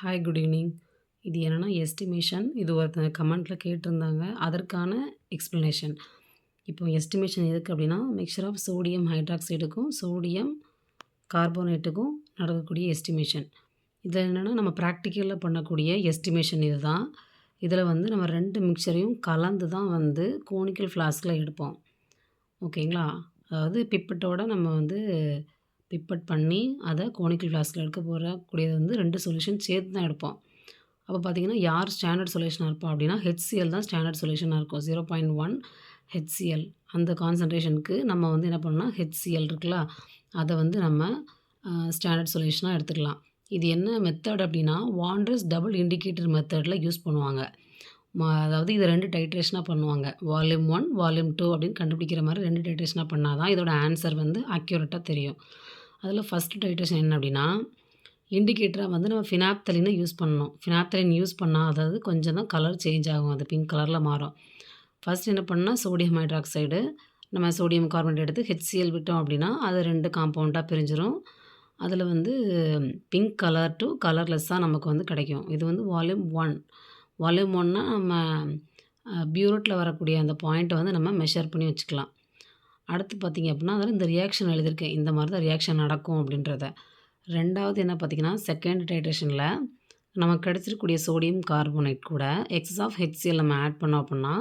Hi good evening. இது என்னன்னா estimation. இது ஒருத்தங்க கமெண்ட்ல கேட்டிருந்தாங்க. அதற்கான எக்ஸ்ப்ளனேஷன். இப்போ எஸ்டிமேஷன் எதுக்கு அப்படின்னா, மிக்சர் ஆஃப் சோடியம் ஹைட்ராக்சைடுக்கும், சோடியம் கார்போனேட்டுக்கும் நடக்கக்கூடிய எஸ்டிமேஷன். இதில் என்னென்னா நம்ம ப்ராக்டிக்கல்ல பண்ணக்கூடிய எஸ்டிமேஷன் இதுதான். இதில் வந்து நம்ம 2 மிக்சரையும் கலந்து தான் வந்து கோனிக்கல் ஃப்ளாஸ்கில் எடுப்போம். ஓகேங்களா? அதாவது பிப்பட்டோட நம்ம வந்து பிப்பட் பண்ணி அதை கோனிக்கல் ஃப்ளாஸ்கில் எடுக்க போகக்கூடியது வந்து 2 சொல்யூஷன் சேர்த்து தான் எடுப்போம். அப்போ பார்த்தீங்கன்னா, யார் ஸ்டாண்டர்ட் சொல்யூஷனாக இருப்போம் அப்படின்னா, ஹெச்சிஎல் தான் ஸ்டாண்டர்ட் சொல்யூஷனாக இருக்கும். 0.1 ஹெச்சிஎல் அந்த கான்சன்ட்ரேஷனுக்கு நம்ம வந்து என்ன பண்ணணும்னா, ஹெச்சிஎல் இருக்குல்ல, அதை வந்து நம்ம ஸ்டாண்டர்ட் சொல்யூஷனாக எடுத்துக்கலாம். இது என்ன மெத்தட் அப்படின்னா, வாண்டர்ஸ் டபுள் இண்டிகேட்டர் மெத்தடில் யூஸ் பண்ணுவாங்க. அதாவது இது 2 டைட்ரேஷனாக பண்ணுவாங்க. வால்யூம் 1, வால்யூம் 2 அப்படின்னு கண்டுபிடிக்கிற மாதிரி 2 டைட்ரேஷனாக பண்ணால் தான் இதோட ஆன்சர் வந்து அக்யூரேட்டாக தெரியும். அதில் ஃபஸ்ட்டு டைட்ரேஷன் என்ன அப்படின்னா, இண்டிகேட்டராக வந்து நம்ம ஃபினாப்தலினை யூஸ் பண்ணணும். ஃபினாப்தலின் யூஸ் பண்ணால் அதாவது கொஞ்சம் தான் கலர் சேஞ்ச் ஆகும். அது பிங்க் கலரில் மாறும். ஃபஸ்ட் என்ன பண்ணால் சோடியம் ஹைட்ராக்சைடு நம்ம சோடியம் கார்பனேட் எடுத்து ஹெச்சிஎல் விட்டோம் அப்படின்னா அது 2 காம்பவுண்டாக பிரிஞ்சிடும். அதில் வந்து பிங்க் கலர் டு கலர்லெஸ்ஸாக நமக்கு வந்து கிடைக்கும். இது வந்து வால்யூம் 1. வால்யூம் 1னா நம்ம பியூரட்டில் வரக்கூடிய அந்த பாயிண்ட்டை வந்து நம்ம மெஷர் பண்ணி வச்சுக்கலாம். அடுத்து பார்த்திங்க அப்படின்னா அதில் இந்த ரியாக்ஷன் எழுதியிருக்கேன். இந்த மாதிரி தான் ரியாக்ஷன் நடக்கும் அப்படின்றத. 2வது என்ன பார்த்திங்கன்னா, செகண்ட் டைட்ரேஷனில் நமக்கு கிடச்சிருக்கக்கூடிய சோடியம் கார்போனேட் கூட எக்ஸஸ் ஆஃப் ஹெச்சிஎல் நம்ம ஆட் பண்ணோம் அப்படின்னா,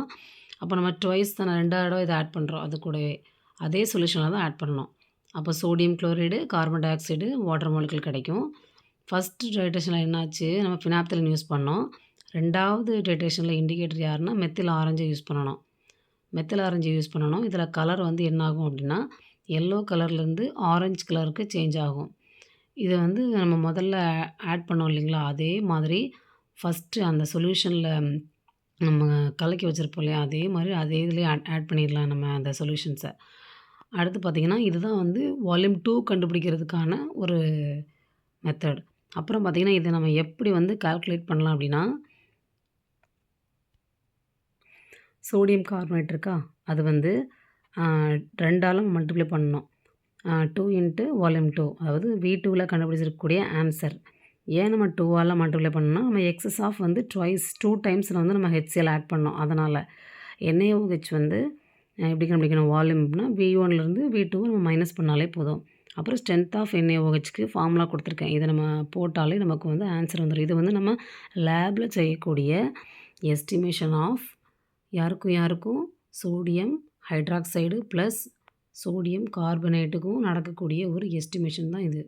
அப்போ நம்ம ட்வைஸ் தானே 2வது தடவை இதை ஆட் பண்ணுறோம். அது கூடவே அதே சொல்யூஷனில் தான் ஆட் பண்ணணும். அப்போ sodium chloride, carbon di oxide, water molecule கிடைக்கும். ஃபஸ்ட்டு டைட்ரேஷனில் என்னாச்சு, நம்ம ஃபினாப்தலின் யூஸ் பண்ணோம். 2வது டைட்ரேஷனில் இண்டிகேட்டர் யாருன்னா மெத்தில் ஆரஞ்சை யூஸ் பண்ணணும். மெத்தில் ஆரஞ்சு யூஸ் பண்ணணும். இதில் கலர் வந்து என்ன ஆகும் அப்படின்னா, எல்லோ கலர்லேருந்து ஆரஞ்சு கலருக்கு சேஞ்ச் ஆகும். இதை வந்து நம்ம முதல்ல ஆட் பண்ணோம் இல்லைங்களா, அதே மாதிரி ஃபஸ்ட்டு அந்த சொல்யூஷனில் நம்ம கலக்கி வச்சுருப்போம் இல்லையா, அதே மாதிரி அதே இதுலேயே ஆட் பண்ணிடலாம் நம்ம அந்த சொல்யூஷன்ஸை. அடுத்து பார்த்திங்கன்னா, இதுதான் வந்து வால்யூம் 2 கண்டுபிடிக்கிறதுக்கான ஒரு மெத்தட். அப்புறம் பார்த்திங்கன்னா, இதை நம்ம எப்படி வந்து கால்குலேட் பண்ணலாம் அப்படின்னா, சோடியம் கார்பனேட் இருக்கா, அது வந்து 2ஆல் மல்டிப்ளை பண்ணணும். 2 இன்ட்டு வால்யூம் 2 அதாவது V2வில் கண்டுபிடிச்சிருக்கக்கூடிய ஆன்சர். ஏன் நம்ம 2ஆல் மல்டிப்ளை பண்ணோம்னா, நம்ம எக்ஸஸ் ஆஃப் வந்து 2 டைம்ஸில் வந்து நம்ம ஹெச்சிஎல் ஆட் பண்ணோம். அதனால் NaOH வந்து எப்படி கண்டுபிடிக்கணும், வால்யூம் அப்படின்னா V1லேருந்து V2 நம்ம மைனஸ் பண்ணாலே போதும். அப்புறம் ஸ்ட்ரென்த் ஆஃப் NaOHக்கு ஃபார்முலா கொடுத்துருக்கேன். இதை நம்ம போட்டாலே நமக்கு வந்து ஆன்சர் வந்துடும். இது வந்து நம்ம லேபில் செய்யக்கூடிய எஸ்டிமேஷன் ஆஃப் யாருக்கும் சோடியம் ஹைட்ராக்சைடு ப்ளஸ் சோடியம் கார்பனேட்டுக்கும் நடக்கக்கூடிய ஒரு எஸ்டிமேஷன் தான் இது.